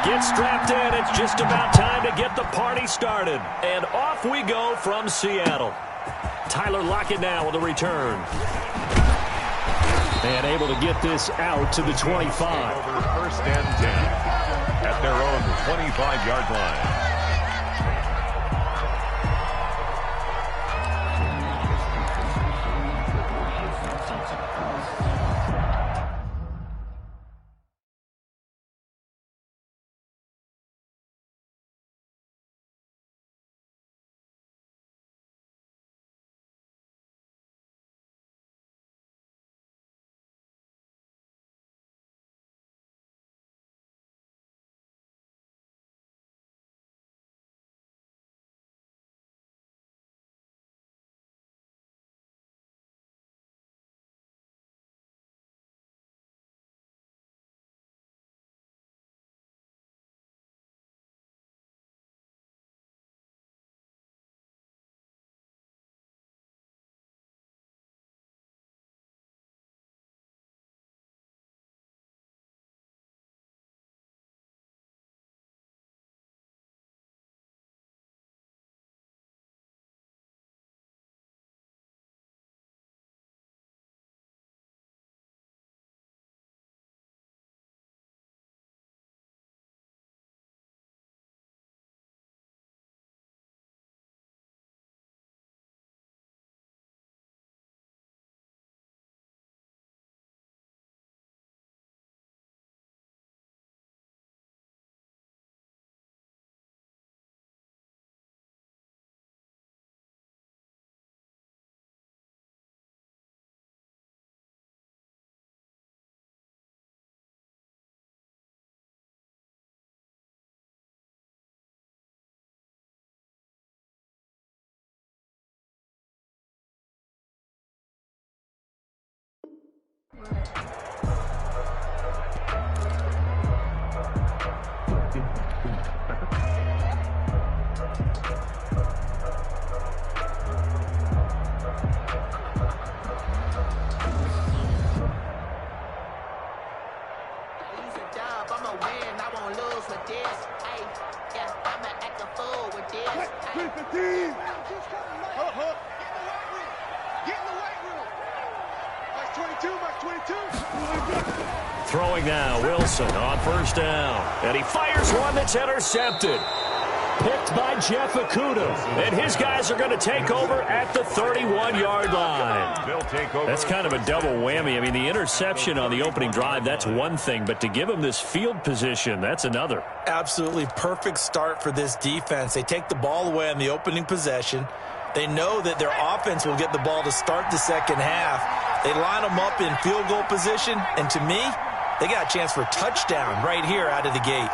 Get strapped in. It's just about time to get the party started. And off we go from Seattle. Tyler Lockett now with a return. And able to get this out to the 25. Over first and 10 at their own 25-yard line. Throwing now, Wilson on first down. And he fires one that's intercepted. Picked by Jeff Okudah. And his guys are going to take over at the 31-yard line. They'll take over. That's kind of a double whammy. I mean, the interception on the opening drive, that's one thing. But to give him this field position, that's another. Absolutely perfect start for this defense. They take the ball away on the opening possession. They know that their offense will get the ball to start the second half. They line them up in field goal position. And to me, they got a chance for a touchdown right here out of the gate.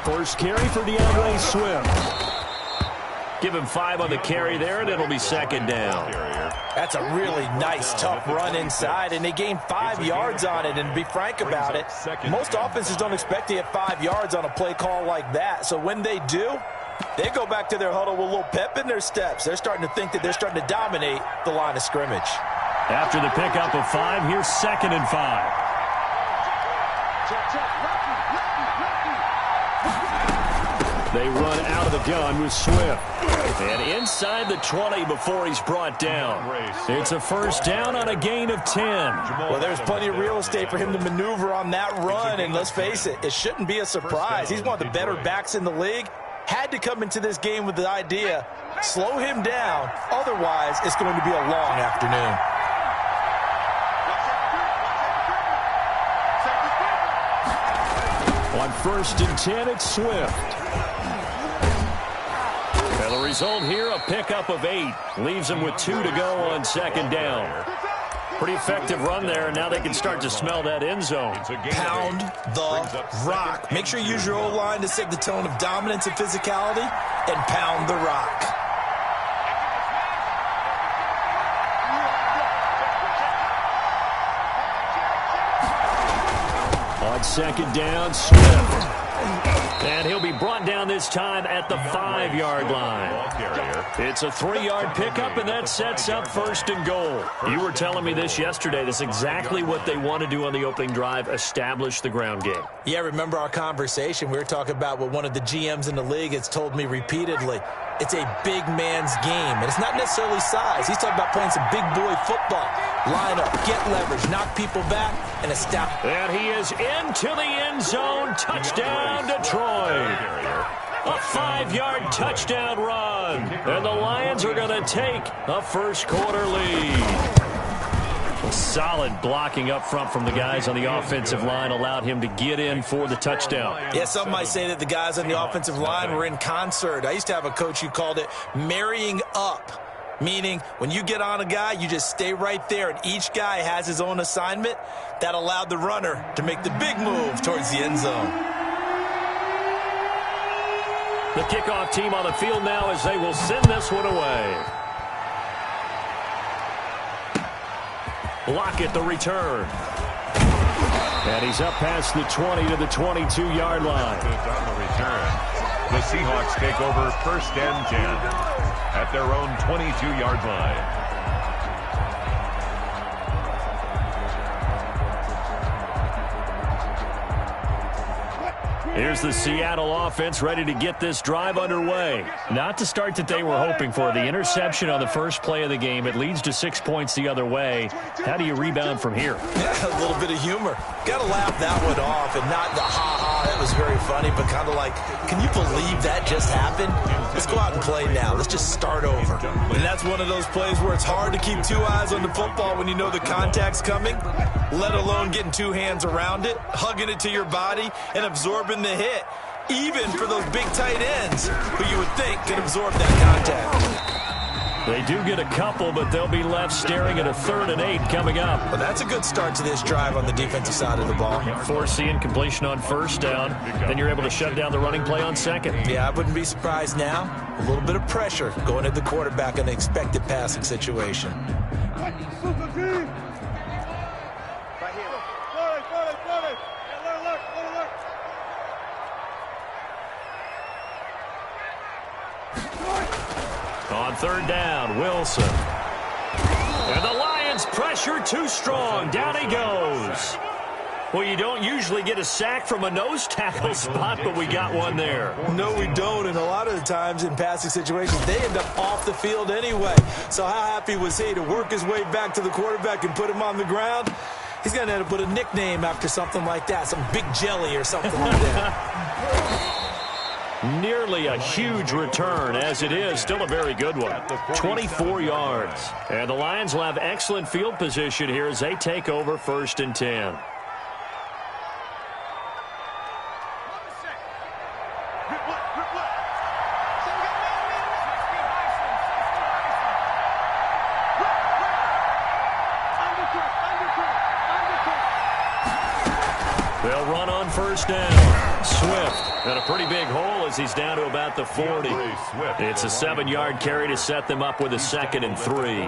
First carry for DeAndre Swift. Give him 5 on the carry there, and it'll be second down. That's a really nice, tough run inside, and they gained 5 yards on it. And to be frank about it, most offenses don't expect to get 5 yards on a play call like that. So when they do, they go back to their huddle with a little pep in their steps. They're starting to think that they're starting to dominate the line of scrimmage. After the pickup of 5, here's second and 5. They run out of the gun with Swift. And inside the 20 before he's brought down. It's a first down on a gain of 10. Well, there's plenty of real estate for him to maneuver on that run. And let's face it, it shouldn't be a surprise. He's one of the better backs in the league. Had to come into this game with the idea, slow him down. Otherwise, it's going to be a long afternoon. On first and 10, it's Swift. And the result here, a pickup of 8. Leaves them with 2 to go on second down. Pretty effective run there, and now they can start to smell that end zone. Pound the rock. Make sure you use your O-line to set the tone of dominance and physicality, and pound the rock. On second down, Swift. And he'll be brought down this time at the 5-yard line. It's a 3-yard pickup, and that sets up 1st and goal. You were telling me this yesterday. That's exactly what they want to do on the opening drive, establish the ground game. Yeah, remember our conversation? We were talking about what one of the GMs in the league has told me repeatedly. It's a big man's game, and it's not necessarily size. He's talking about playing some big boy football. Line up, get leverage, knock people back, and establish. And he is into the end zone. Touchdown, Detroit. A 5-yard touchdown run. And the Lions are going to take a first-quarter lead. Solid blocking up front from the guys on the offensive line allowed him to get in for the touchdown. Yeah, some might say that the guys on the offensive line were in concert. I used to have a coach who called it marrying up, meaning when you get on a guy, you just stay right there, and each guy has his own assignment. That allowed the runner to make the big move towards the end zone. The kickoff team on the field now as they will send this one away. Lockett, the return. And he's up past the 20 to the 22-yard line. On the return, the Seahawks take over 1st and 10 at their own 22-yard line. Here's the Seattle offense ready to get this drive underway. Not the start that they were hoping for. The interception on the first play of the game. It leads to 6 points the other way. How do you rebound from here? Yeah, a little bit of humor. Got to laugh that one off, and not the ha-ha, that was very funny, but kind of like, can you believe that just happened? Let's go out and play now. Let's just start over. And that's one of those plays where it's hard to keep 2 eyes on the football when you know the contact's coming, let alone getting 2 hands around it, hugging it to your body, and absorbing the hit, even for those big tight ends who you would think can absorb that contact. They do get a couple, but they'll be left staring at a 3rd and 8 coming up. Well, that's a good start to this drive on the defensive side of the ball. Forcing completion on 1st down, then you're able to shut down the running play on 2nd. Yeah, I wouldn't be surprised now. A little bit of pressure going at the quarterback in an expected passing situation. On 3rd down, Wilson. And the Lions pressure too strong. Down he goes. Well, you don't usually get a sack from a nose tackle spot, but we got one there. No, we don't, and a lot of the times in passing situations, they end up off the field anyway. So how happy was he to work his way back to the quarterback and put him on the ground? He's going to end up with a nickname after something like that, some Big Jelly or something like that. Nearly a huge return, as it is. Still a very good one. 24 yards. And the Lions will have excellent field position here as they take over 1st and 10. They'll run on 1st down. Swift. And a pretty big hole as he's down to about the 40. It's a 7-yard carry to set them up with a 2nd and 3.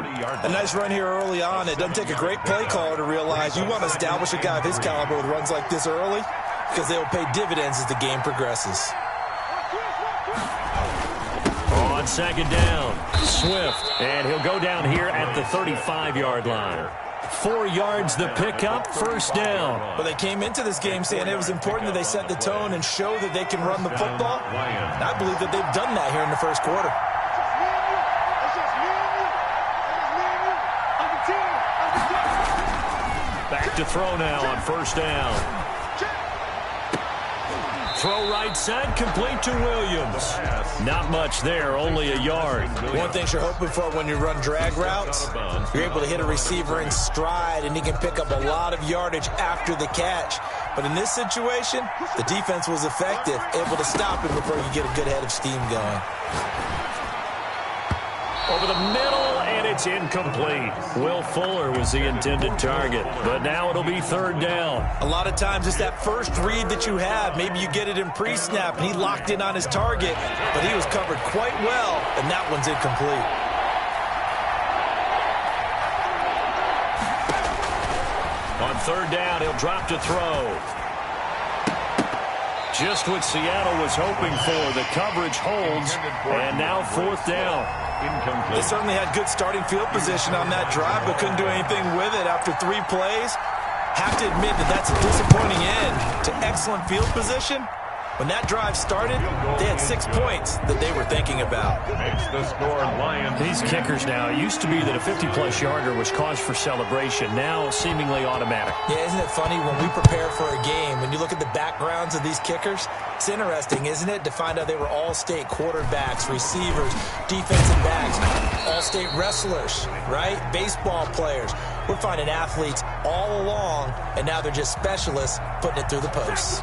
A nice run here early on. It doesn't take a great play caller to realize you want to establish a guy of his caliber with runs like this early because they will pay dividends as the game progresses. On 2nd down, Swift. And he'll go down here at the 35-yard line. 4 yards the pickup, 1st down. But they came into this game saying it was important that they set the tone and show that they can run the football. And I believe that they've done that here in the 1st quarter. Back to throw now on 1st down. Throw right side, complete to Williams. Not much there, only a yard. One thing you're hoping for when you run drag routes, you're able to hit a receiver in stride, and he can pick up a lot of yardage after the catch. But in this situation, the defense was effective, able to stop him before you get a good head of steam going. Over the middle, and it's incomplete. Will Fuller was the intended target, but now it'll be 3rd down. A lot of times it's that first read that you have. Maybe you get it in pre-snap, and he locked in on his target, but he was covered quite well, and that one's incomplete. On 3rd down, he'll drop to throw. Just what Seattle was hoping for. The coverage holds, and now 4th down. They certainly had good starting field position on that drive, but couldn't do anything with it after 3 plays. Have to admit that that's a disappointing end to excellent field position. When that drive started, they had 6 points that they were thinking about. Makes the score Lions. These kickers now, it used to be that a 50-plus yarder was cause for celebration. Now seemingly automatic. Yeah, isn't it funny when we prepare for a game, when you look at the backgrounds of these kickers, it's interesting, isn't it, to find out they were all-state quarterbacks, receivers, defensive backs, all-state wrestlers, right? Baseball players. We're finding athletes all along, and now they're just specialists putting it through the posts.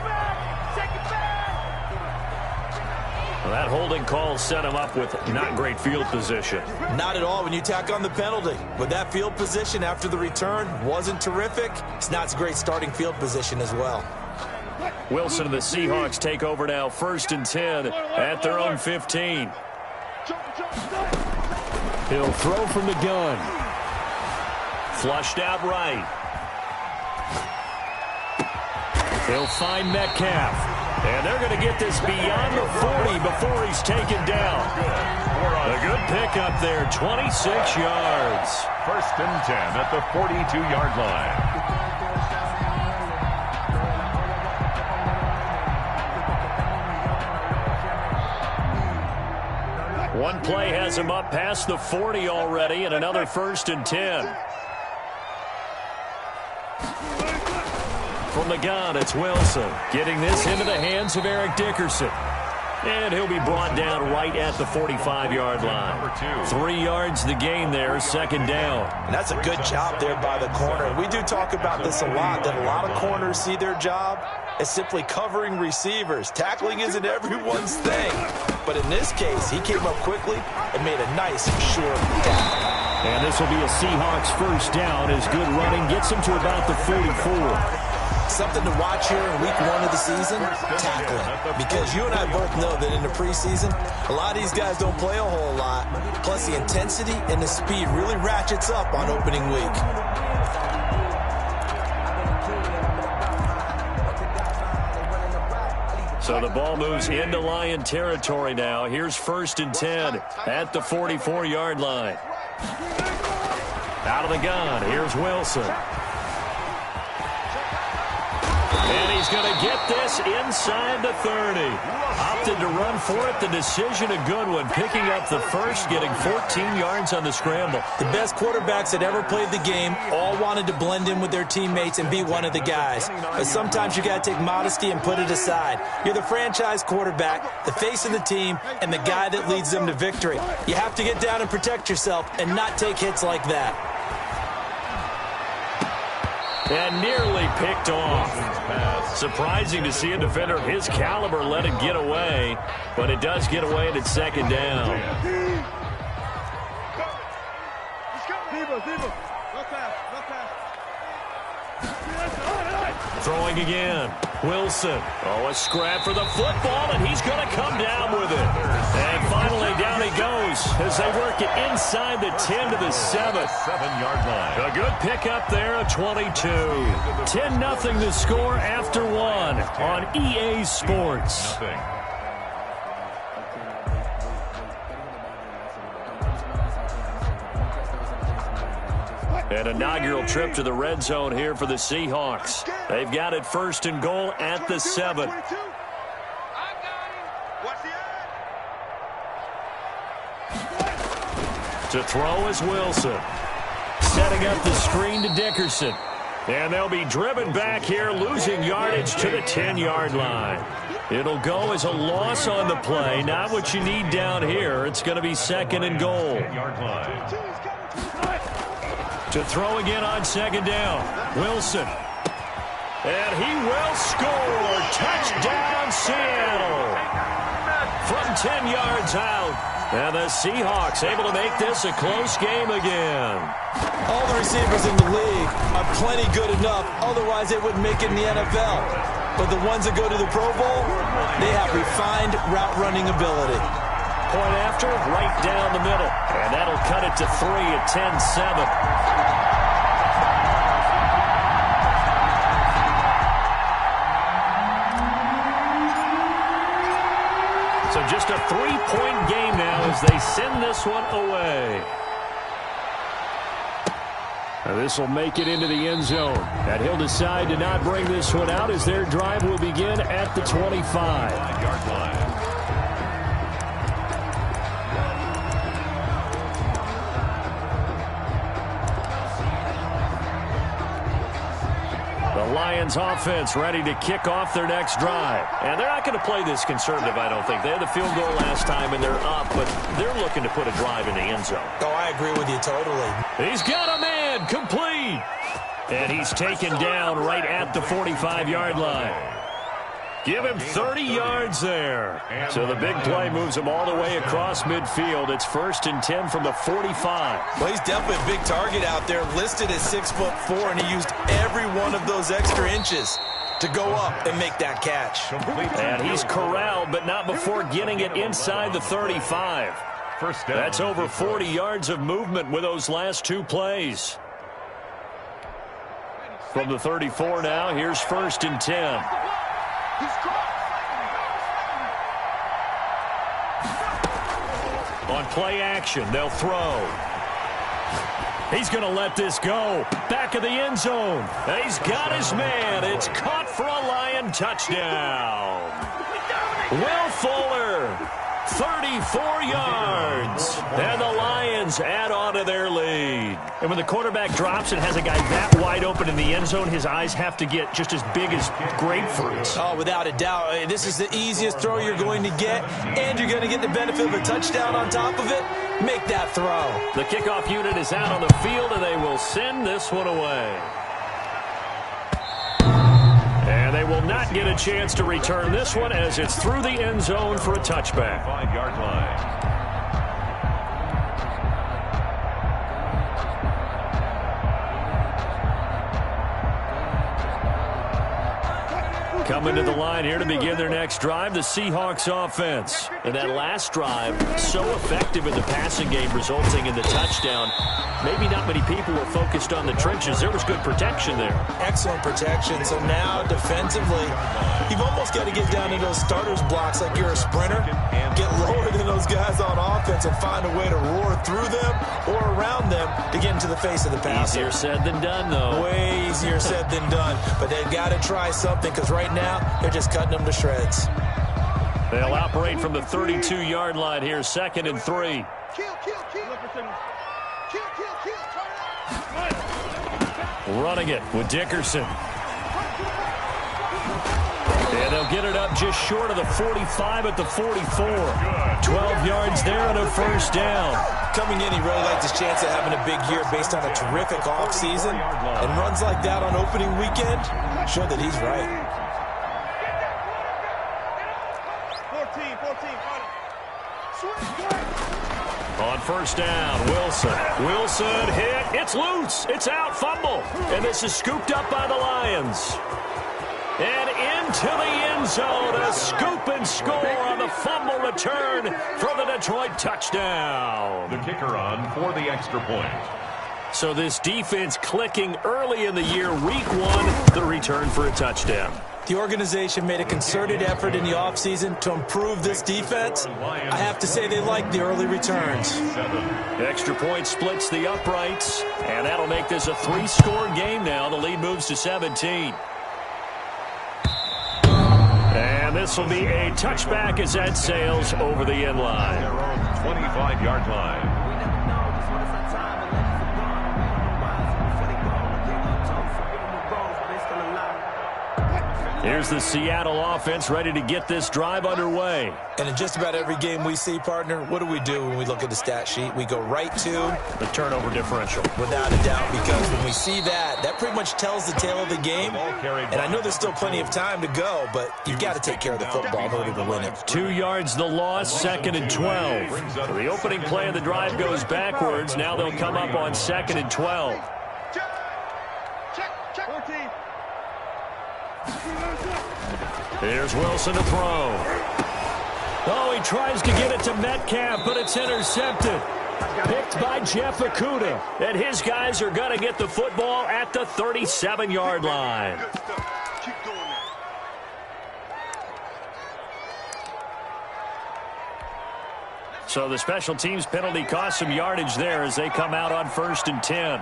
Well, that holding call set him up with not great field position. Not at all when you tack on the penalty. But that field position after the return wasn't terrific. It's not a great starting field position as well. Wilson and the Seahawks take over now, 1st and 10 at their own 15. He'll throw from the gun. Flushed out right. He'll find Metcalf. And they're going to get this beyond the 40 before he's taken down. A good pickup there, 26 yards. 1st and 10 at the 42-yard line. One play has him up past the 40 already, and another 1st and 10. From the gun, it's Wilson. Getting this into the hands of Eric Dickerson. And he'll be brought down right at the 45-yard line. 3 yards the gain there, 2nd down. And that's a good job there by the corner. We do talk about this a lot, that a lot of corners see their job as simply covering receivers. Tackling isn't everyone's thing. But in this case, he came up quickly and made a nice, short tackle. And this will be a Seahawks 1st down as good running gets him to about the 44. Something to watch here in week 1 of the season, tackling. Because you and I both know that in the preseason, a lot of these guys don't play a whole lot. Plus the intensity and the speed really ratchets up on opening week. So the ball moves into Lion territory now. Here's 1st and 10 at the 44-yard line. Out of the gun, here's Wilson. And he's going to get this inside the 30. Opted to run for it. The decision a good one. Picking up the first, getting 14 yards on the scramble. The best quarterbacks that ever played the game all wanted to blend in with their teammates and be one of the guys. But sometimes you got to take modesty and put it aside. You're the franchise quarterback, the face of the team, and the guy that leads them to victory. You have to get down and protect yourself and not take hits like that. And nearly picked off. Surprising to see a defender of his caliber let it get away, but it does get away and it's 2nd down. Throwing again. Wilson. Oh, a scrap for the football, and he's going to come down with it. And finally, down he goes as they work it inside the 10 to the 7. 7-yard line. A good pickup there, a 22. 10-0 the score after 1 on EA Sports. Nothing. An inaugural trip to the red zone here for the Seahawks. They've got it 1st and goal at the 7. To throw is Wilson. Setting up the screen to Dickerson. And they'll be driven back here, losing yardage to the 10-yard line. It'll go as a loss on the play. Not what you need down here. It's going to be 2nd and goal. 10-yard line. To throw again on 2nd down. Wilson. And he will score. Touchdown, Seattle. From 10 yards out. And the Seahawks able to make this a close game again. All the receivers in the league are plenty good enough. Otherwise, they wouldn't make it in the NFL. But the ones that go to the Pro Bowl, they have refined route running ability. Point after, right down the middle. And that'll cut it to 3 at 10-7. So just a 3-point game now as they send this one away. This will make it into the end zone. And he'll decide to not bring this one out as their drive will begin at the 25-yard line. The Lions offense ready to kick off their next drive. And they're not going to play this conservative, I don't think. They had the field goal last time, and they're up, but they're looking to put a drive in the end zone. Oh, I agree with you totally. He's got a man complete. And he's taken down right at the 45-yard line. Give him 30 yards there. So the big play moves him all the way across midfield. It's 1st and 10 from the 45. Well, he's definitely a big target out there, listed as 6'4", and he used every one of those extra inches to go up and make that catch. And he's corralled, but not before getting it inside the 35. That's over 40 yards of movement with those last 2 plays. From the 34 now, here's 1st and 10. On play action, they'll throw. He's going to let this go. Back of the end zone. He's got his man. It's caught for a Lion touchdown. Will Fuller, 34 yards. And the Lions add on to their lead. And when the quarterback drops and has a guy that wide open in the end zone, his eyes have to get just as big as grapefruits. Oh, without a doubt. This is the easiest throw you're going to get, and you're going to get the benefit of a touchdown on top of it. Make that throw. The kickoff unit is out on the field, and they will send this one away. And they will not get a chance to return this one as it's through the end zone for a touchback. 5-yard line. Coming to the line here to begin their next drive, the Seahawks offense. And that last drive, so effective in the passing game, resulting in the touchdown. Maybe not many people were focused on the trenches. There was good protection there. Excellent protection. So now, defensively, you've almost got to get down to those starters blocks like you're a sprinter. Get lower than those guys on offense and find a way to roar through them or around them to get into the face of the passer. Easier said than done, though. Way easier said than done. But they've got to try something because right now, they're just cutting them to shreds. They'll operate from the 32-yard line here, 2nd and 3. Running it with Dickerson. And they'll get it up just short of the 45 at the 44. 12 yards there and a 1st down. Coming in, he really liked his chance of having a big year based on a terrific offseason. And runs like that on opening weekend show that he's right. 14. On 1st down, Wilson hit. It's loose. It's out. Fumble. And this is scooped up by the Lions. And into the end zone. A scoop and score on the fumble return for the Detroit touchdown. The kicker on for the extra point. So this defense clicking early in the year. Week 1, the return for a touchdown. The organization made a concerted effort in the offseason to improve this defense. I have to say they like the early returns. Extra point splits the uprights, and that'll make this a 3-score game now. The lead moves to 17. And this will be a touchback as that sails over the end line. 25-yard line. Here's the Seattle offense ready to get this drive underway. And in just about every game we see, partner, what do we do when we look at the stat sheet? We go right to the turnover differential. Without a doubt, because when we see that, that pretty much tells the tale of the game. And I know there's still plenty of time to go, but you've got to take care of the football in order to win it. 2 yards the loss, 2nd and 12. So the opening play of the drive goes backwards. Now they'll come up on 2nd and 12. Here's Wilson to throw. Oh, he tries to get it to Metcalf, but it's intercepted. Picked by Jeff Okudah. And his guys are going to get the football at the 37-yard line. So the special teams penalty cost some yardage there as they come out on 1st and 10.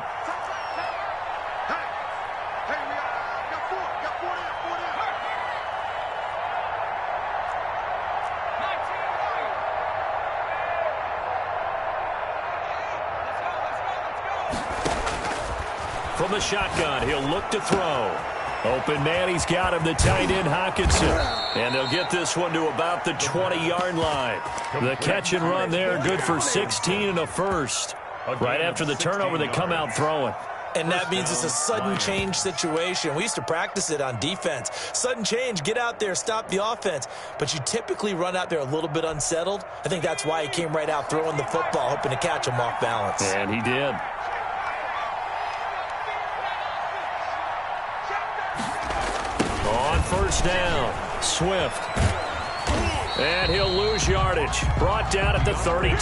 From the shotgun, he'll look to throw. Open man, he's got him, the tight end Hawkinson. And they'll get this one to about the 20-yard line. The catch and run there, good for 16 and a first. Right after the turnover, they come out throwing. And that means it's a sudden change situation. We used to practice it on defense. Sudden change, get out there, stop the offense. But you typically run out there a little bit unsettled. I think that's why he came right out throwing the football, hoping to catch him off balance. And he did. On 1st down, Swift. And he'll lose yardage. Brought down at the 32.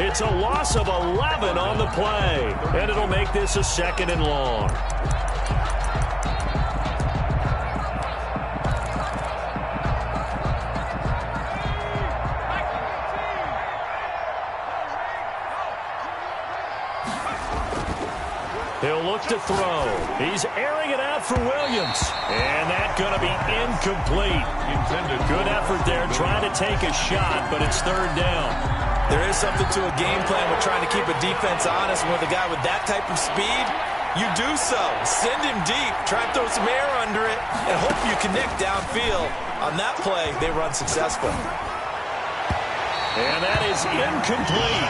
It's a loss of 11 on the play. And it'll make this a 2nd and long. He'll look to throw. He's airing it out for Williams. And that's going to be incomplete. Good effort there trying to take a shot, but it's 3rd down. There is something to a game plan with trying to keep a defense honest. With a guy with that type of speed, you do so. Send him deep. Try and throw some air under it and hope you connect downfield. On that play, they run successful. And that is incomplete.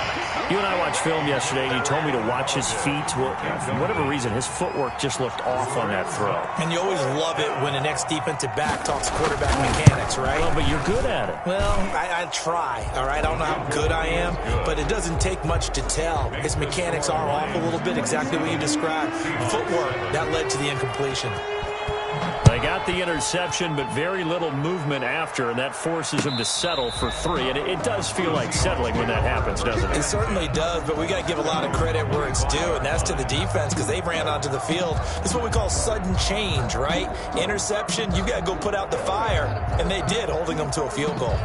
You and I watched film yesterday, and you told me to watch his feet. Well, for whatever reason, his footwork just looked off on that throw. And you always love it when an ex-defensive back talks quarterback mechanics, right? Well, but you're good at it. Well, I try, all right? I don't know how good I am, but it doesn't take much to tell. His mechanics are off a little bit, exactly what you described. Footwork, that led to the incompletion. They got the interception, but very little movement after, and that forces him to settle for 3. And it does feel like settling when that happens, doesn't it? It certainly does, but we got to give a lot of credit where it's due, and that's to the defense because they ran onto the field. This is what we call sudden change, right? Interception, you got to go put out the fire, and they did, holding them to a field goal.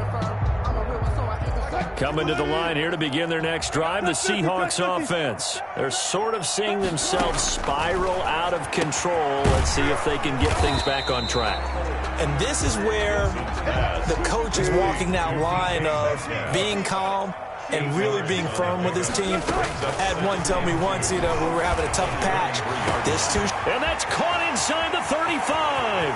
Coming to the line here to begin their next drive, the Seahawks offense. They're sort of seeing themselves spiral out of control. Let's see if they can get things back on track. And this is where the coach is walking that line of being calm and really being firm with his team. I had one tell me once, we were having a tough patch. And that's caught inside the 35.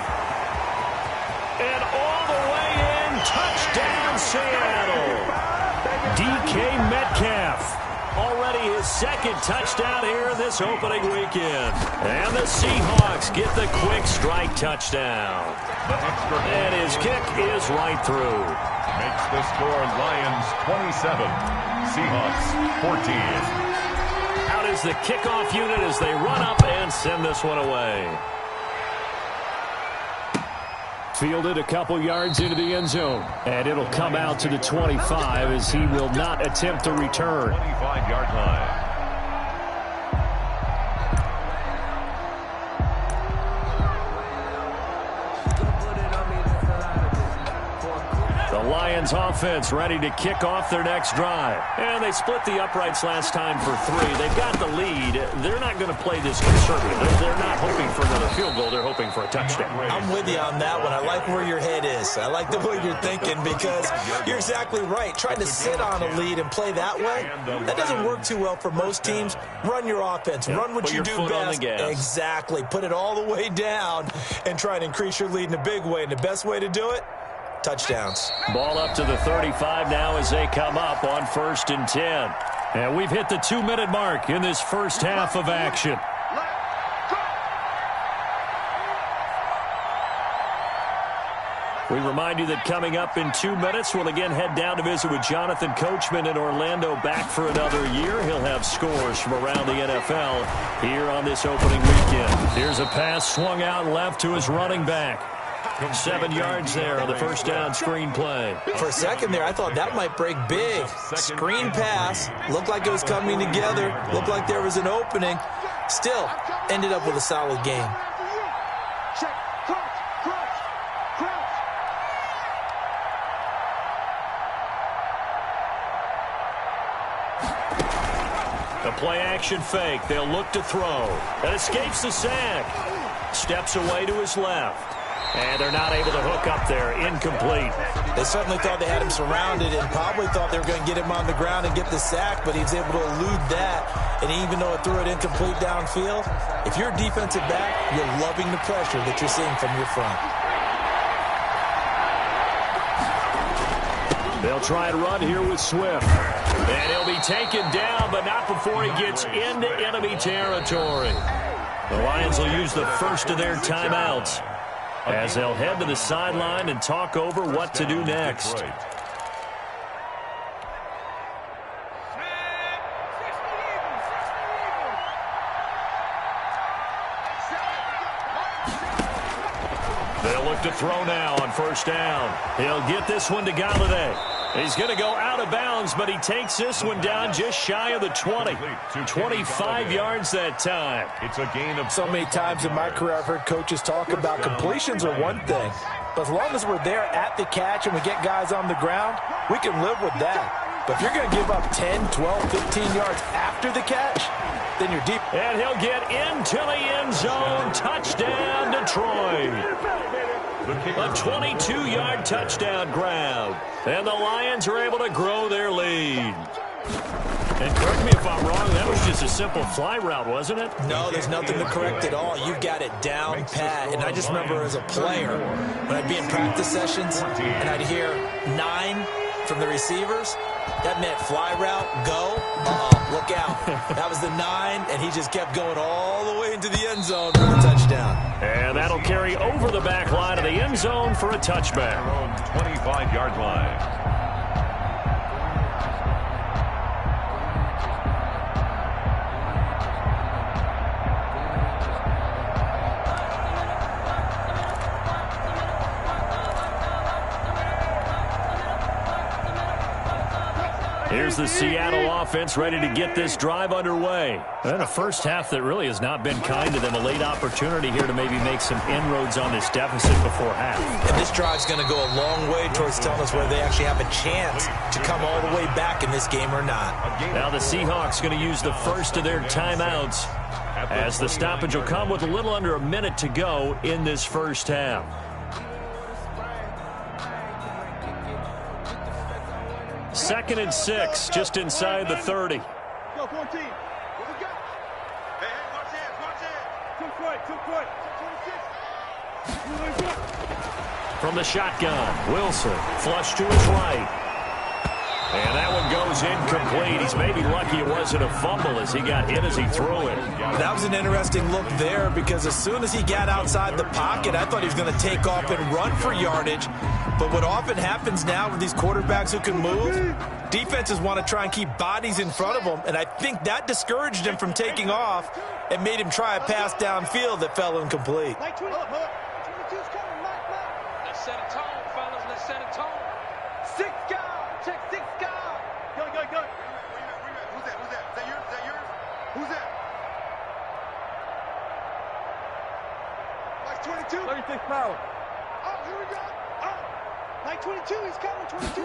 And all the way in, touchdown Seattle. DK Metcalf, already his 2nd touchdown here in this opening weekend. And the Seahawks get the quick strike touchdown. And his kick is right through. Makes the score Lions 27, Seahawks 14. Out is the kickoff unit as they run up and send this one away. Fielded a couple yards into the end zone. And it'll come out to the 25 as he will not attempt to return. 25-yard line. The Lions offense ready to kick off their next drive. And they split the uprights last time for 3. They've got the lead. They're not going to play this conservative. They're not hoping for another field goal. They're hoping for a touchdown. I'm with you on that one. I like where your head is. I like the way you're thinking because you're exactly right. Trying to sit on a lead and play that way, that doesn't work too well for most teams. Run your offense. Run what you do best. Exactly. Put it all the way down and try to increase your lead in a big way. And the best way to do it, touchdowns. Ball up to the 35 now as they come up on 1st and 10. And we've hit the 2-minute mark in this first half of action. We remind you that coming up in 2 minutes, we'll again head down to visit with Jonathan Coachman in Orlando, back for another year. He'll have scores from around the NFL here on this opening weekend. Here's a pass swung out left to his running back. 7 yards there on the first down screen play. For a second there, I thought that might break big. Screen pass. Looked like it was coming together. Looked like there was an opening. Still, ended up with a solid game. The play-action fake. They'll look to throw. And escapes the sack. Steps away to his left. And they're not able to hook up there. Incomplete. They certainly thought they had him surrounded and probably thought they were going to get him on the ground and get the sack, but he was able to elude that. And even though it threw it incomplete downfield, if you're a defensive back, you're loving the pressure that you're seeing from your front. They'll try and run here with Swift. And he'll be taken down, but not before he gets into enemy territory. The Lions will use the first of their timeouts as they'll head to the sideline and talk over what to do next. They'll look to throw now on first down. He'll get this one to Galladay. He's going to go out of bounds, but he takes this one down just shy of the 20. 25 yards that time. It's a gain of... So many times in my career I've heard coaches talk about completions are one thing, but as long as we're there at the catch and we get guys on the ground, we can live with that. But if you're going to give up 10, 12, 15 yards after the catch, then you're deep. And he'll get into the end zone. Touchdown, Detroit. A 22-yard touchdown grab. And the Lions are able to grow their lead. And correct me if I'm wrong, that was just a simple fly route, wasn't it? No, there's nothing to correct at all. You've got it down pat. And I just remember as a player, when I'd be in practice sessions and I'd hear 9 from the receivers, that meant fly route, go, look out. That was the 9, and he just kept going all the way into the end zone for the touchdown. And that'll carry over the back line of the end zone for a touchback. 25-yard line. Here's the Seattle offense ready to get this drive underway. And a first half that really has not been kind to them. A late opportunity here to maybe make some inroads on this deficit before half. And this drive's going to go a long way towards telling us whether they actually have a chance to come all the way back in this game or not. Now the Seahawks going to use the first of their timeouts as the stoppage will come with a little under a minute to go in this first half. Second and 6, just inside the 30. Go, 14. What we got? Hey, watch it, watch it. Took foot. From the shotgun, Wilson, flush to his right. And that one goes incomplete. He's maybe lucky it wasn't a fumble as he got hit as he threw it. That was an interesting look there because as soon as he got outside the pocket, I thought he was going to take off and run for yardage. But what often happens now with these quarterbacks who can move, defenses want to try and keep bodies in front of them, and I think that discouraged him from taking off and made him try a pass downfield that fell incomplete. Let's set a tone, fellas. Let's set a tone. 6 guard. Check 6 guard. Go. Who's that? Is that yours? Who's that? Like 22. 36 power. Oh, here we go. Like 22, he's coming, 22.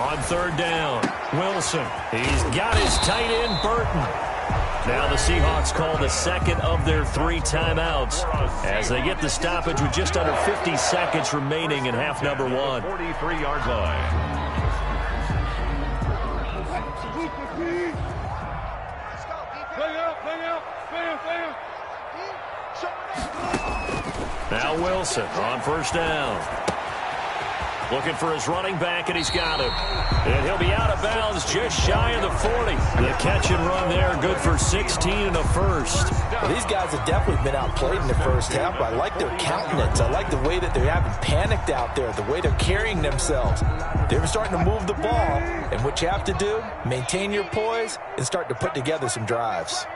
On third down, Wilson. He's got his tight end, Burton. Now the Seahawks call the second of their 3 timeouts as they get the stoppage with just under 50 seconds remaining in half number 1. 43-yard line. Now Wilson on first down. Looking for his running back, and he's got him. And he'll be out of bounds just shy of the 40. The catch and run there, good for 16 and a first. Well, these guys have definitely been outplayed in the first half, but I like their countenance. I like the way that they're having panicked out there, the way they're carrying themselves. They're starting to move the ball, and what you have to do, maintain your poise and start to put together some drives.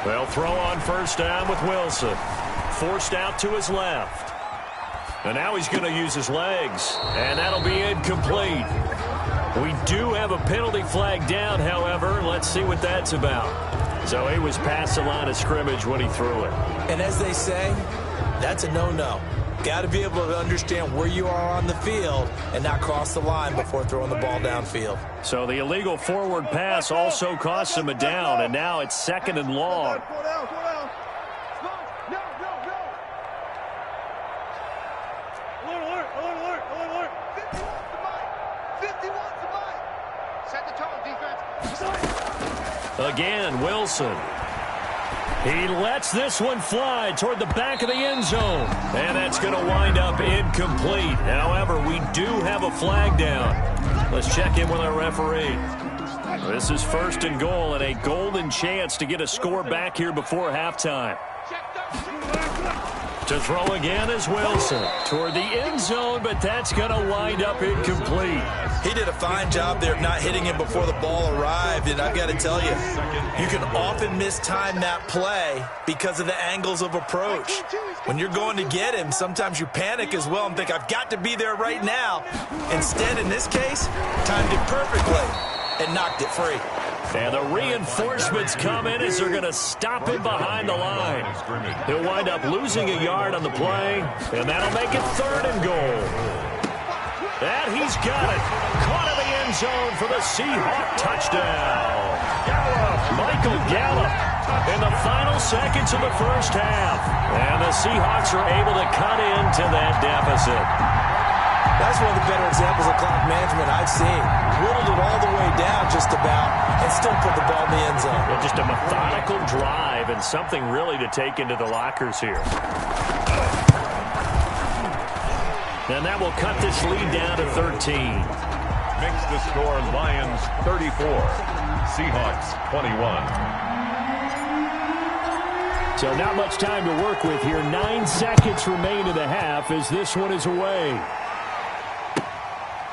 They'll throw on first down with Wilson. Forced out to his left. And now he's going to use his legs. And that'll be incomplete. We do have a penalty flag down, however. Let's see what that's about. So he was past the line of scrimmage when he threw it. And as they say, that's a no-no. Got to be able to understand where you are on the field and not cross the line before throwing the ball downfield. So the illegal forward pass also cost him a down, and now it's 2nd and long. Again, Wilson. He lets this one fly toward the back of the end zone. And that's going to wind up incomplete. However, we do have a flag down. Let's check in with our referee. This is 1st and goal and a golden chance to get a score back here before halftime. To throw again is Wilson toward the end zone, but that's going to wind up incomplete. He did a fine job there of not hitting him before the ball arrived, and I've got to tell you, you can often mistime that play because of the angles of approach. When you're going to get him, sometimes you panic as well and think, I've got to be there right now. Instead, in this case, timed it perfectly and knocked it free. And the reinforcements come in as they're going to stop him behind the line. He'll wind up losing a yard on the play, and that'll make it 3rd and goal. And he's got it. Caught in the end zone for the Seahawk touchdown. Michael Gallup in the final seconds of the first half. And the Seahawks are able to cut into that deficit. That's one of the better examples of clock management I've seen. Whittled it all the way down just about and still put the ball in the end zone. Well, just a methodical drive and something really to take into the lockers here. And that will cut this lead down to 13. Makes the score Lions 34, Seahawks 21. So not much time to work with here. 9 seconds remain in the half as this one is away.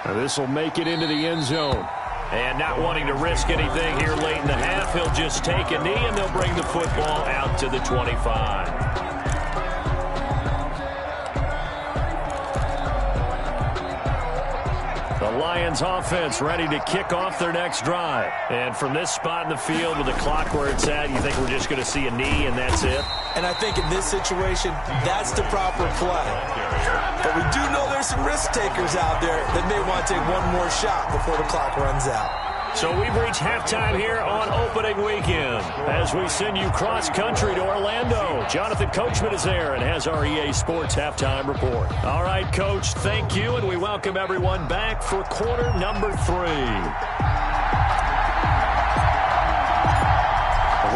Now this will make it into the end zone. And not wanting to risk anything here late in the half, he'll just take a knee and they'll bring the football out to the 25. The Lions offense ready to kick off their next drive. And from this spot in the field with the clock where it's at, you think we're just going to see a knee and that's it? And I think in this situation, that's the proper play. But we do know there's some risk takers out there that may want to take one more shot before the clock runs out. So we've reached halftime here on opening weekend as we send you cross-country to Orlando. Jonathan Coachman is there and has our EA Sports halftime report. All right, Coach, thank you, and we welcome everyone back for quarter number 3.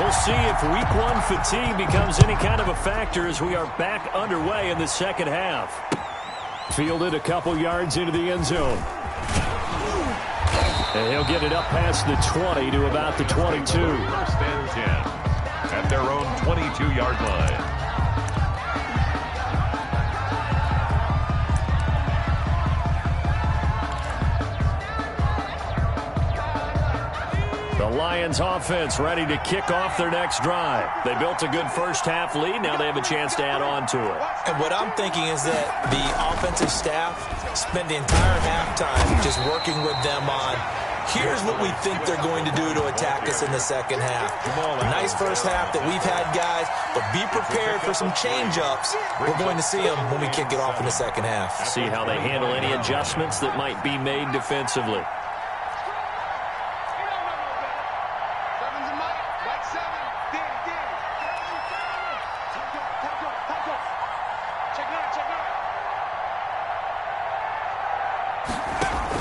We'll see if week 1 fatigue becomes any kind of a factor as we are back underway in the second half. Fielded a couple yards into the end zone. And he'll get it up past the 20 to about the 22. 1st and 10 at their own 22-yard line. The Lions offense ready to kick off their next drive. They built a good first half lead. Now they have a chance to add on to it. And what I'm thinking is that the offensive staff spent the entire halftime just working with them on, here's what we think they're going to do to attack us in the second half. A nice first half that we've had, guys, but be prepared for some change-ups. We're going to see them when we kick it off in the second half. See how they handle any adjustments that might be made defensively.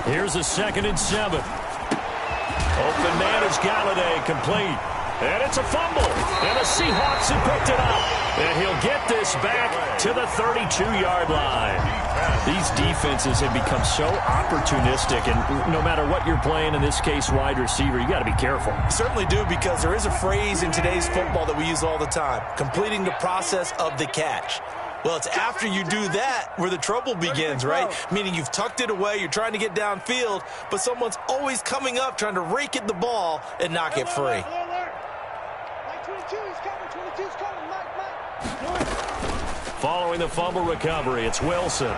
Here's a 2nd and 7. Open man is Galladay, complete. And it's a fumble. And the Seahawks have picked it up. And he'll get this back to the 32-yard line. These defenses have become so opportunistic, and no matter what you're playing, in this case wide receiver, you got to be careful. You certainly do, because there is a phrase in today's football that we use all the time, completing the process of the catch. Well, it's after you do that where the trouble begins, right? Meaning you've tucked it away, you're trying to get downfield, but someone's always coming up trying to rake at the ball and knock it free. Following the fumble recovery, it's Wilson.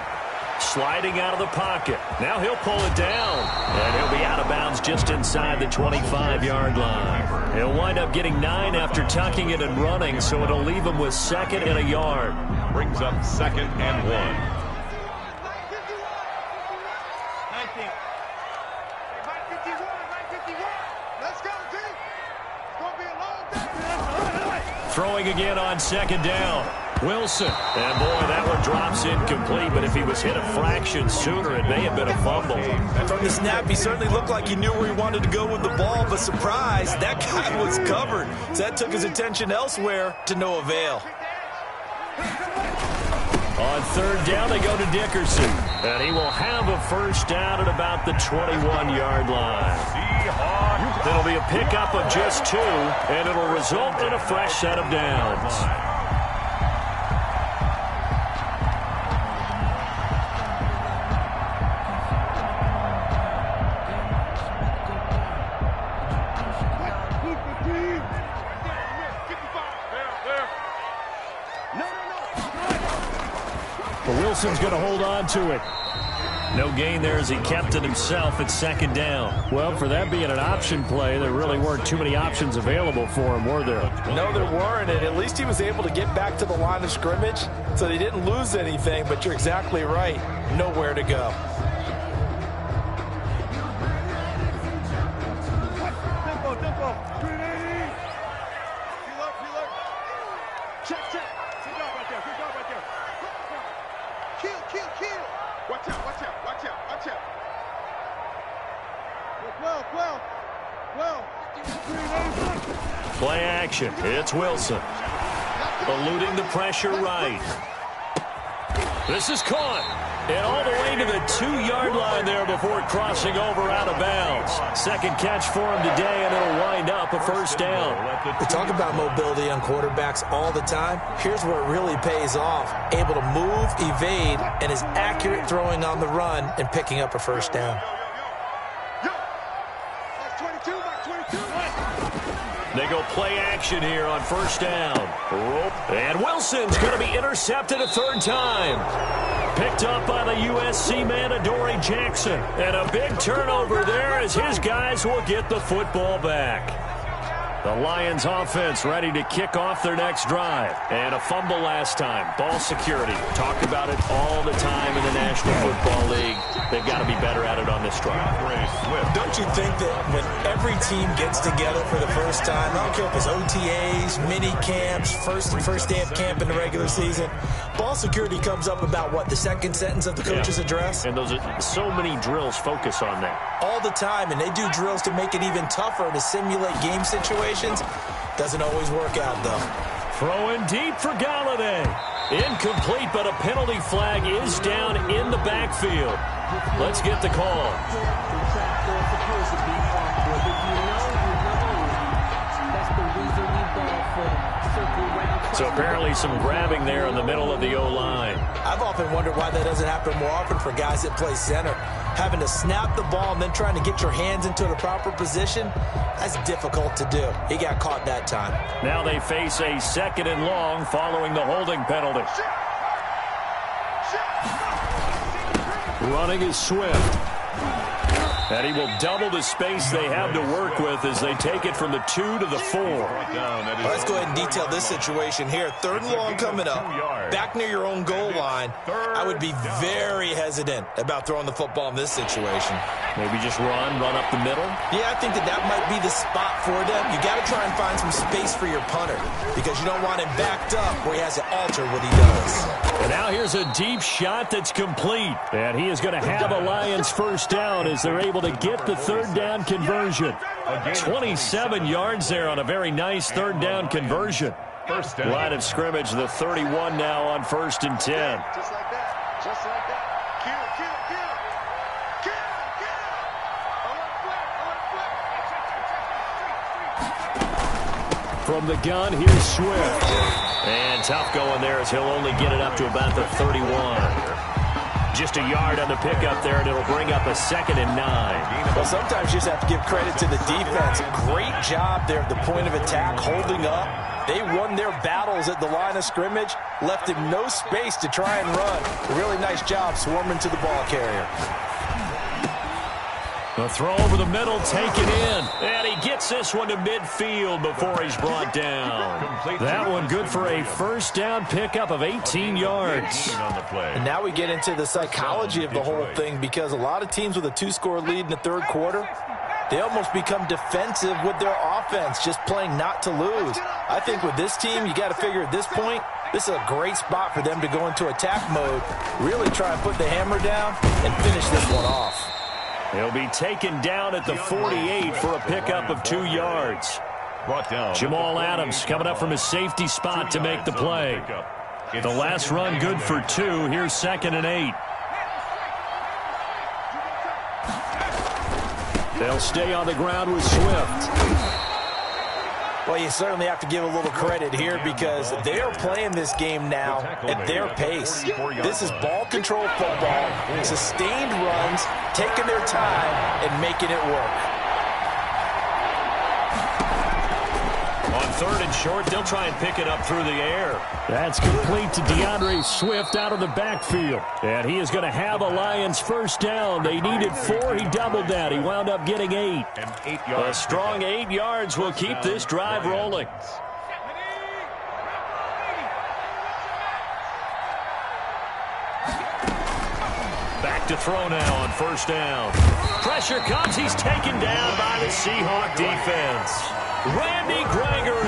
Sliding out of the pocket. Now he'll pull it down. And he'll be out of bounds just inside the 25-yard line. He'll wind up getting 9 after tucking it and running, so it'll leave him with 2nd and a yard. brings up 2nd and 1. Throwing again on 2nd down. Wilson. And boy, that one drops incomplete, but if he was hit a fraction sooner, it may have been a fumble. From the snap, he certainly looked like he knew where he wanted to go with the ball, but surprise, that guy was covered. So that took his attention elsewhere to no avail. On 3rd down, they go to Dickerson. And he will have a 1st down at about the 21-yard line. It'll be a pickup of just 2, and it'll result in a fresh set of downs. But Wilson's going to hold on to it. No gain there as he kept it himself at 2nd down. Well, for that being an option play, there really weren't too many options available for him, were there? No, there weren't, and at least he was able to get back to the line of scrimmage, so they didn't lose anything, but you're exactly right. Nowhere to go. Tempo. 380. Feel up. Check. Good job right there. Kill. Watch out. Well. Play action. It's Wilson. Eluding the pressure right. This is caught. And all the way to the 2-yard line there before crossing over out of bounds. 2nd catch for him today, and it'll wind up a 1st down. We talk about mobility on quarterbacks all the time. Here's where it really pays off. Able to move, evade, and is accurate throwing on the run and picking up a 1st down. They go play action here on 1st down. And Wilson's going to be intercepted a 3rd time. Picked up by the USC man, Adoree Jackson. And a big turnover there as his guys will get the football back. The Lions offense ready to kick off their next drive. And a fumble last time. Ball security. Talk about it all the time in the National Football League. They've got to be better at it on this drive. Don't you think that when every team gets together for the first time, I don't care if it's OTAs, mini camps, first day of camp in the regular season, ball security comes up about what, the 2nd sentence of the coach's address? And those are so many drills focus on that. All the time, and they do drills to make it even tougher to simulate game situations. Doesn't always work out, though. Throwing deep for Galladay. Incomplete, but a penalty flag is down in the backfield. Let's get the call. So apparently some grabbing there in the middle of the O-line. I've often wondered why that doesn't happen more often for guys that play center. Having to snap the ball and then trying to get your hands into the proper position, that's difficult to do. He got caught that time. Now they face a 2nd and long following the holding penalty. Running is Swift. And he will double the space they have to work with as they take it from the 2 to the 4. Let's go ahead and detail this situation here. 3rd and long coming up. Back near your own goal line. I would be very hesitant about throwing the football in this situation. Maybe just run up the middle? Yeah, I think that might be the spot for them. You got to try and find some space for your punter because you don't want him backed up where he has to alter what he does. And now here's a deep shot that's complete. And he is going to have a Lions 1st down as they're able to get the 3rd down conversion. 27 yards there on a very nice 3rd down conversion. Line of scrimmage, the 31 now on 1st and 10. Just like that. Just like that. From the gun, here's Swift. And tough going there as he'll only get it up to about the 31. Just a yard on the pickup there, and it'll bring up a 2nd and 9. Well, sometimes you just have to give credit to the defense. Great job there at the point of attack, holding up. They won their battles at the line of scrimmage, left him no space to try and run. A really nice job swarming to the ball carrier. The throw over the middle, taken in. And he gets Gets this one to midfield before he's brought down. That one good for a first down pickup of 18 yards. And now we get into the psychology of the whole thing, because a lot of teams with a 2-score lead in the third quarter, they almost become defensive with their offense, just playing not to lose. I think with this team, you got to figure at this point, this is a great spot for them to go into attack mode, really try and put the hammer down and finish this one off. He'll be taken down at the 48 for a pickup of 2 yards. Jamal Adams coming up from his safety spot to make the play. The last run good for 2. Here's 2nd and 8. They'll stay on the ground with Swift. Well, you certainly have to give a little credit here, because they are playing this game now at their pace. This is ball control football, sustained runs, taking their time and making it work. On 3rd and short, they'll try and pick it up through the air. That's complete to DeAndre Swift out of the backfield. And he is going to have a Lions first down. They needed 4. He doubled that. He wound up getting 8. A strong 8 yards will keep this drive rolling. Back to throw now on first down. Pressure comes. He's taken down by the Seahawk defense. Randy Gregory.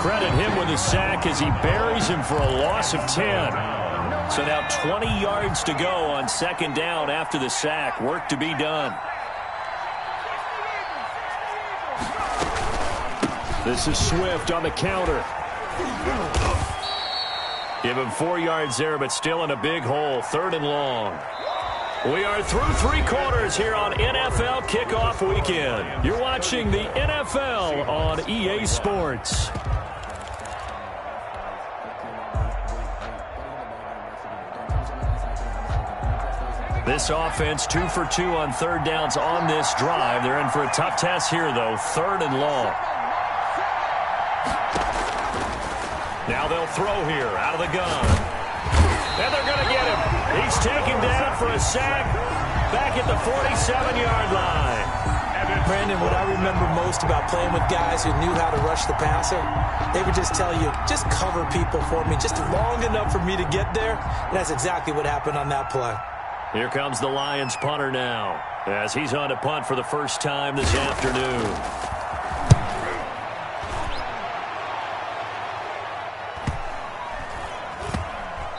Credit him with a sack as he buries him for a loss of 10. So now 20 yards to go on 2nd down after the sack. Work to be done. This is Swift on the counter. Give him 4 yards there, but still in a big hole. 3rd and long. We are through 3 quarters here on NFL Kickoff Weekend. You're watching the NFL on EA Sports. This offense 2 for 2 on 3rd downs on this drive. They're in for a tough test here, though. 3rd and long. Now they'll throw here out of the gun. And they're going to get him. He's taken down for a sack back at the 47-yard line. Brandon, what I remember most about playing with guys who knew how to rush the passer, they would just tell you, just cover people for me, just long enough for me to get there. And that's exactly what happened on that play. Here comes the Lions punter now, as he's on to punt for the first time this afternoon.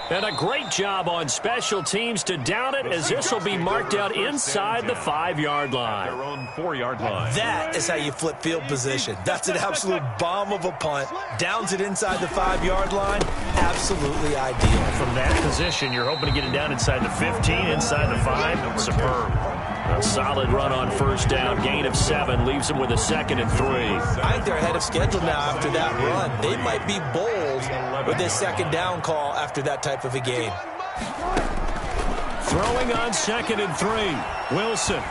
And a great job on special teams to down it, as this will be marked out inside the 5-yard line. Their own 4-yard line. That is how you flip field position. That's an absolute bomb of a punt. Downs it inside the 5-yard line. Absolutely ideal. From that position, you're hoping to get it down inside the 15, inside the 5. Superb. A solid run on first down. Gain of 7 leaves them with a 2nd and 3. I think they're ahead of schedule now after that run. They might be bold with this 2nd down call after that type of a game. Throwing on 2nd and 3. Wilson.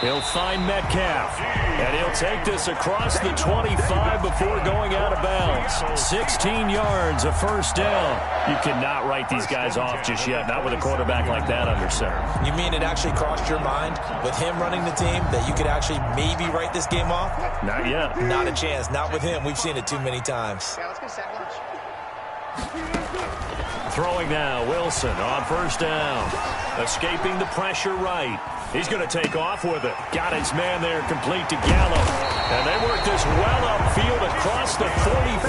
He'll find Metcalf. And he'll take this across the 25 before going out of bounds. 16 yards, a first down. You cannot write these guys off just yet, not with a quarterback like that under center. You mean it actually crossed your mind with him running the team that you could actually maybe write this game off? Not yet. Not a chance. Not with him. We've seen it too many times. Throwing now, Wilson on first down. Escaping the pressure right. He's going to take off with it. Got his man there, complete to Gallup. And they work this well upfield across the 45.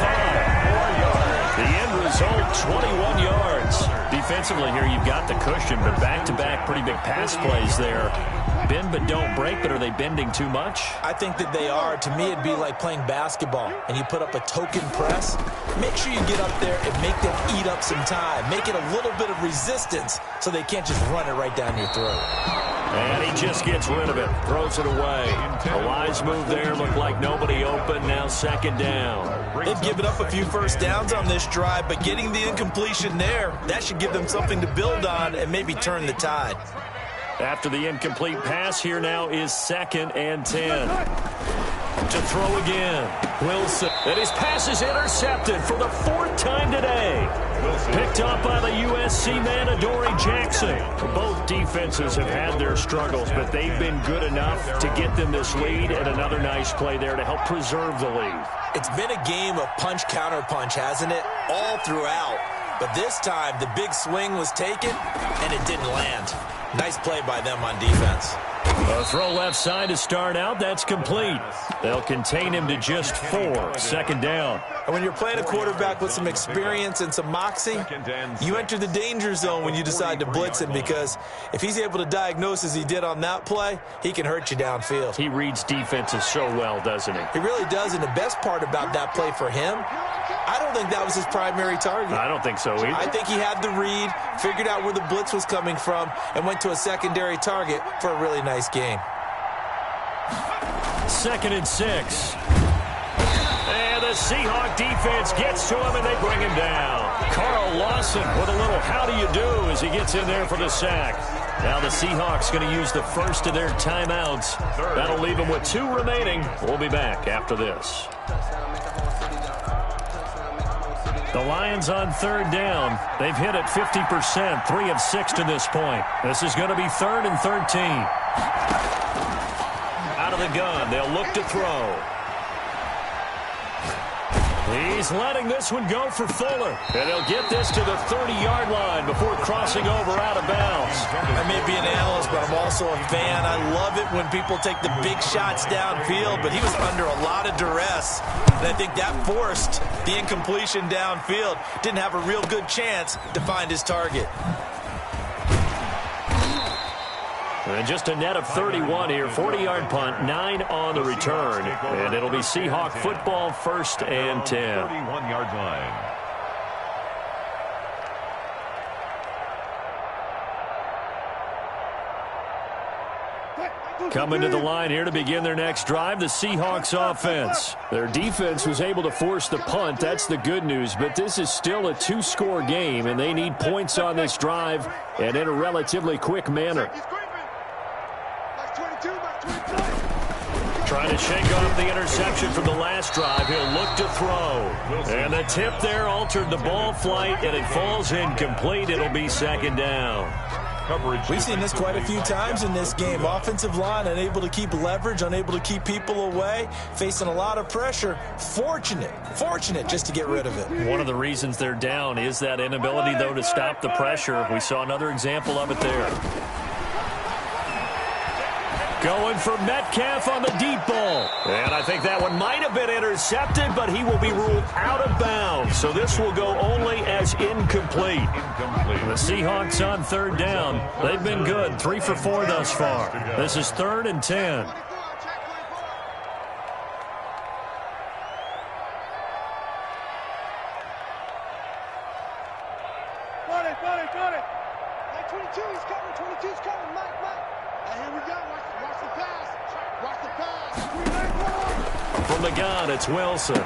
The end result, 21 yards. Defensively here, you've got the cushion, but back-to-back pretty big pass plays there. Bend but don't break, but are they bending too much? I think that they are. To me, it'd be like playing basketball, and you put up a token press. Make sure you get up there and make them eat up some time. Make it a little bit of resistance so they can't just run it right down your throat. And he just gets rid of it, throws it away. A wise move there, looked like nobody open, now 2nd down. They've given up a few first downs on this drive, but getting the incompletion there, that should give them something to build on and maybe turn the tide. After the incomplete pass, here now is 2nd and 10. To throw again. Wilson. And his pass is intercepted for the 4th time today. Picked up by the USC man, Adoree Jackson. Both defenses have had their struggles, but they've been good enough to get them this lead, and another nice play there to help preserve the lead. It's been a game of punch-counter-punch, hasn't it? All throughout. But this time, the big swing was taken, and it didn't land. Nice play by them on defense. A throw left side to start out. That's complete. They'll contain him to just 4. 2nd down. And when you're playing a quarterback with some experience and some moxie, you enter the danger zone when you decide to blitz him, because if he's able to diagnose as he did on that play, he can hurt you downfield. He reads defenses so well, doesn't he? He really does, and the best part about that play for him, I don't think that was his primary target. I don't think so either. I think he had the read, figured out where the blitz was coming from, and went to a secondary target for a really nice game. 2nd and 6. And the Seahawk defense gets to him, and they bring him down. Carl Lawson with a little how do you do as he gets in there for the sack. Now the Seahawks going to use the first of their timeouts. That'll leave them with 2 remaining. We'll be back after this. The Lions on 3rd down. They've hit it 50%, 3 of 6 to this point. This is going to be 3rd and 13. Out of the gun, they'll look to throw. He's letting this one go for Fuller. And he'll get this to the 30-yard line before crossing over out of bounds. I may be an analyst, but I'm also a fan. I love it when people take the big shots downfield, but he was under a lot of duress. And I think that forced the incompletion downfield. Didn't have a real good chance to find his target. And just a net of 31 here. 40-yard punt, 9 on the return. And it'll be Seahawk football, 1st and 10. 31-yard line. Coming to the line here to begin their next drive, the Seahawks offense. Their defense was able to force the punt. That's the good news. But this is still a 2-score game, and they need points on this drive and in a relatively quick manner. Trying to shake off the interception from the last drive. He'll look to throw. And the tip there altered the ball flight, and it falls incomplete. It'll be 2nd down. We've seen this quite a few times in this game. Offensive line unable to keep leverage, unable to keep people away, facing a lot of pressure. Fortunate just to get rid of it. One of the reasons they're down is that inability, though, to stop the pressure. We saw another example of it there. Going for Metcalf on the deep ball. And I think that one might have been intercepted, but he will be ruled out of bounds. So this will go only as incomplete. The Seahawks on 3rd down. They've been good. 3 for 4 thus far. This is 3rd and 10. Got it. Like 22, he's coming. 22's coming. Mike. And here we go. Watch the pass. Watch the pass. From the gun, it's Wilson.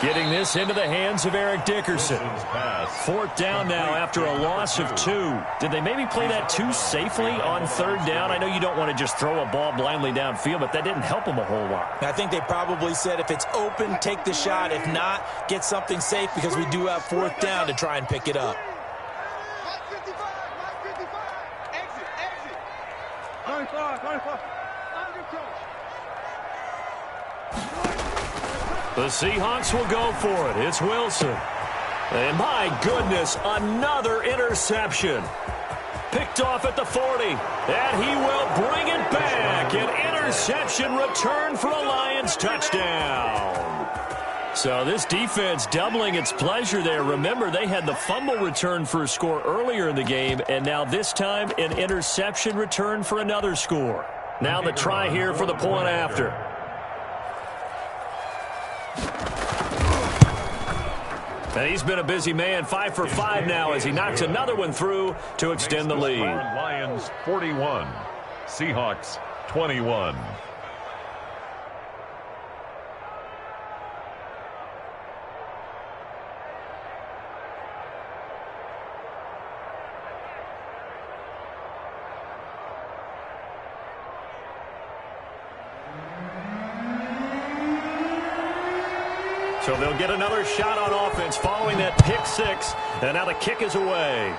Getting this into the hands of Eric Dickerson. 4th down now after a loss of 2. Did they maybe play that too safely on 3rd down? I know you don't want to just throw a ball blindly downfield, but that didn't help them a whole lot. I think they probably said if it's open, take the shot. If not, get something safe, because we do have 4th down to try and pick it up. The Seahawks will go for it. It's Wilson. And my goodness, another interception. Picked off at the 40. And he will bring it back. An interception return for a Lions touchdown. So this defense doubling its pleasure there. Remember, they had the fumble return for a score earlier in the game, and now this time an interception return for another score. Now the try here for the point after. And he's been a busy man, 5 for 5 now as he knocks another one through to extend the lead. Lions 41, Seahawks 21. So they'll get another shot on offense following that pick six. And now the kick is away.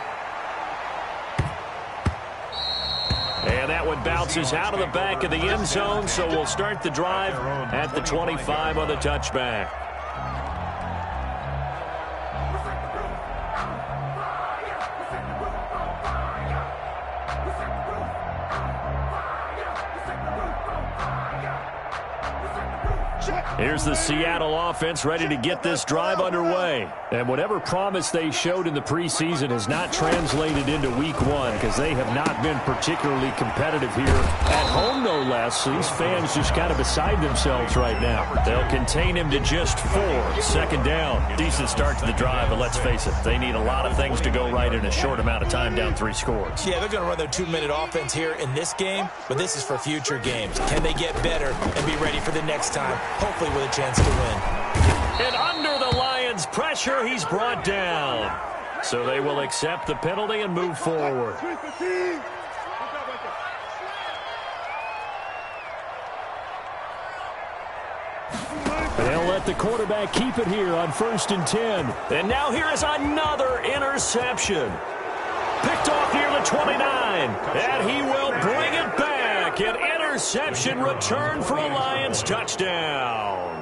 And that one bounces out of the back of the end zone, so we'll start the drive at the 25 on the touchback. Here's the Seattle offense ready to get this drive underway. And whatever promise they showed in the preseason has not translated into week one because they have not been particularly competitive here at home, no less. These fans just kind of beside themselves right now. They'll contain him to just 4. Second down. Decent start to the drive, but let's face it, they need a lot of things to go right in a short amount of time down 3 scores. Yeah, they're going to run their 2-minute offense here in this game, but this is for future games. Can they get better and be ready for the next time? Hopefully with a chance to win. And under the Lions' pressure, he's brought down. So they will accept the penalty and move forward. They'll let the quarterback keep it here on 1st and 10. And now here is another interception. Picked off near the 29. And he will bring it back. An interception return for a Lions touchdown.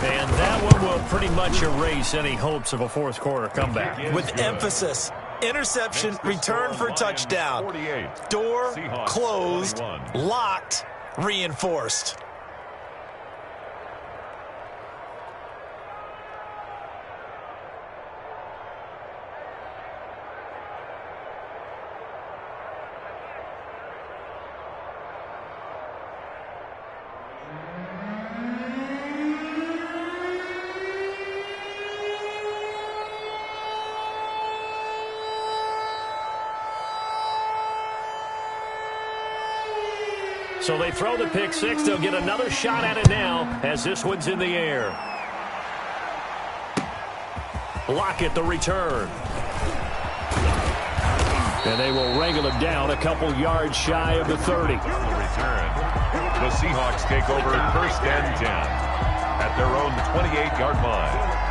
And that one will pretty much erase any hopes of a fourth quarter comeback. With emphasis, interception, return for touchdown. Door closed, locked, reinforced. So they throw the pick six. They'll get another shot at it now as this one's in the air. Lockett the return. And they will wrangle him down a couple yards shy of the 30. Return. The Seahawks take over 1st and 10 at their own 28-yard line.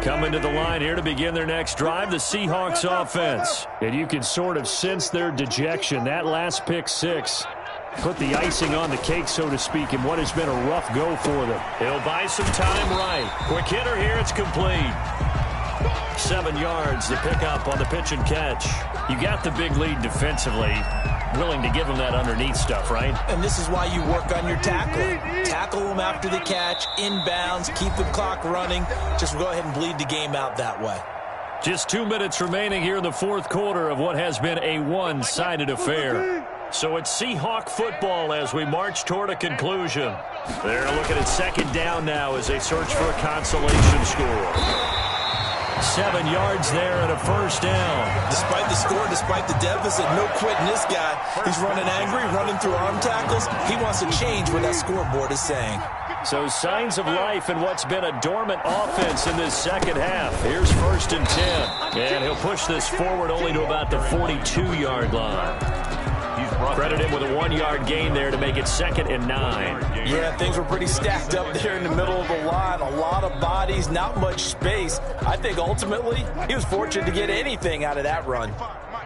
Coming to the line here to begin their next drive, the Seahawks offense. And you can sort of sense their dejection. That last pick six put the icing on the cake, so to speak, in what has been a rough go for them. He'll buy some time right. Quick hitter here, it's complete. 7 yards, the pickup on the pitch and catch. You got the big lead defensively. Willing to give them that underneath stuff, right? And this is why you work on your tackling. Tackle them after the catch, inbounds, keep the clock running. Just go ahead and bleed the game out that way. Just 2 minutes remaining here in the fourth quarter of what has been a one-sided affair. So it's Seahawk football as we march toward a conclusion. They're looking at second down now as they search for a consolation score. 7 yards there and a first down. Despite the score, despite the deficit, no quitting this guy. He's running angry, running through arm tackles. He wants to change what that scoreboard is saying. So signs of life in what's been a dormant offense in this second half. Here's 1st and 10. And he'll push this forward only to about the 42-yard line. Credit him with a 1-yard gain there to make it 2nd and 9. Yeah, things were pretty stacked up there in the middle of the line. A lot of bodies, not much space. I think ultimately he was fortunate to get anything out of that run.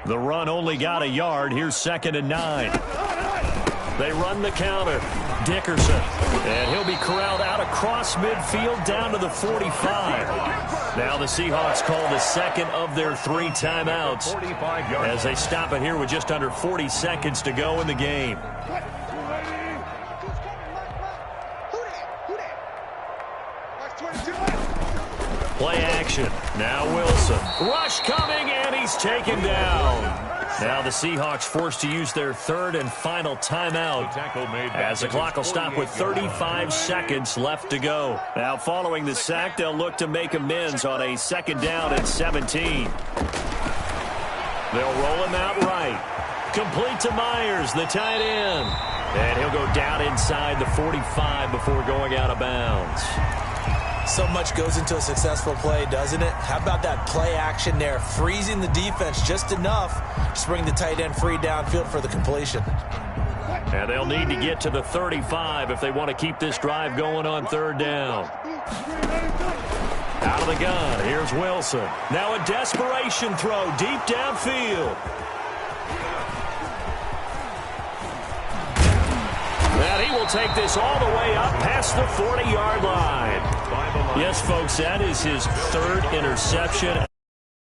The run only got a yard. Here's 2nd and 9. They run the counter. Dickerson. And he'll be corralled out across midfield down to the 45. Now the Seahawks call the second of their 3 timeouts as they stop it here with just under 40 seconds to go in the game. Play action. Now Wilson. Rush coming, and he's taken down. Now the Seahawks forced to use their 3rd and final timeout as the clock will stop with 35 seconds left to go. Now following the sack, they'll look to make amends on a 2nd down and 17. They'll roll him out right. Complete to Myers, the tight end. And he'll go down inside the 45 before going out of bounds. So much goes into a successful play, doesn't it? How about that play action there, freezing the defense just enough to bring the tight end free downfield for the completion. And they'll need to get to the 35 if they want to keep this drive going on third down. Out of the gun, here's Wilson. Now a desperation throw deep downfield. And he will take this all the way up past the 40-yard line. Yes, folks, that is his third interception.